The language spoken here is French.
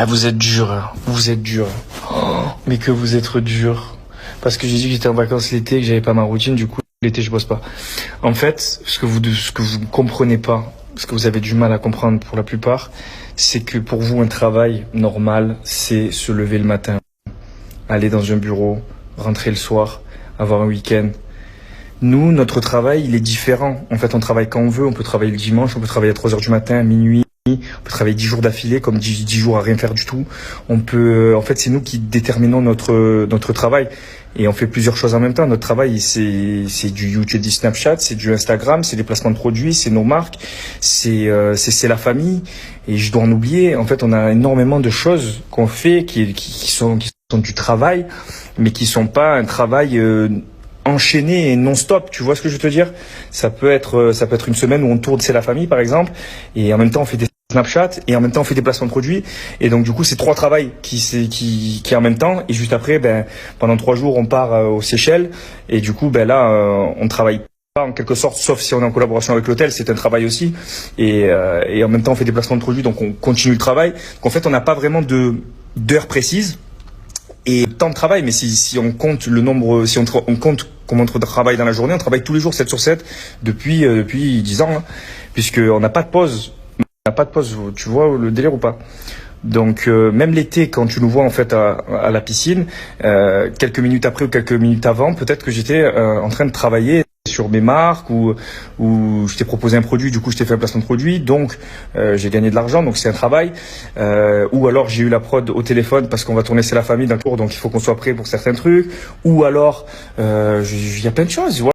Ah, vous êtes dur, hein. Vous êtes dur. Oh, mais que vous êtes dur. Parce que j'ai dit que j'étais en vacances l'été, que j'avais pas ma routine, du coup, l'été, je bosse pas. En fait, ce que vous comprenez pas, ce que vous avez du mal à comprendre pour la plupart, c'est que pour vous, un travail normal, c'est se lever le matin, aller dans un bureau, rentrer le soir, avoir un week-end. Nous, notre travail, il est différent. En fait, on travaille quand on veut. On peut travailler le dimanche, on peut travailler à 3 heures du matin, à minuit. On peut travailler 10 jours d'affilée, comme 10 jours à rien faire du tout. On peut, en fait, c'est nous qui déterminons notre travail. Et on fait plusieurs choses en même temps. Notre travail, c'est du YouTube, du Snapchat, c'est du Instagram, c'est des placements de produits, c'est nos marques, c'est la famille. Et je dois en oublier. En fait, on a énormément de choses qu'on fait qui sont du travail, mais qui sont pas un travail, enchaîné et non-stop, tu vois ce que je veux te dire? Ça peut être une semaine où on tourne, c'est la famille par exemple, et en même temps on fait des Snapchat et en même temps on fait des placements de produits, et donc du coup c'est trois travails qui en même temps, et juste après pendant 3 jours on part aux Seychelles, et du coup là on travaille pas en quelque sorte, sauf si on est en collaboration avec l'hôtel, c'est un travail aussi, et en même temps on fait des placements de produits, donc on continue le travail. Donc en fait on n'a pas vraiment de d'heures précises et temps de travail, mais si on compte le nombre, si on compte combien on travaille dans la journée, on travaille tous les jours 7 sur 7 depuis 10 ans, hein, puisqu'on n'a pas de pause. On n'a pas de pause, tu vois le délire ou pas? Donc même l'été, quand tu nous vois en fait à la piscine, quelques minutes après ou quelques minutes avant, peut-être que j'étais en train de travailler sur mes marques, ou je t'ai proposé un produit, du coup je t'ai fait un placement de produit, donc j'ai gagné de l'argent, donc c'est un travail, ou alors j'ai eu la prod au téléphone parce qu'on va tourner C'est la famille d'un tour, donc il faut qu'on soit prêt pour certains trucs, ou alors il y a plein de choses.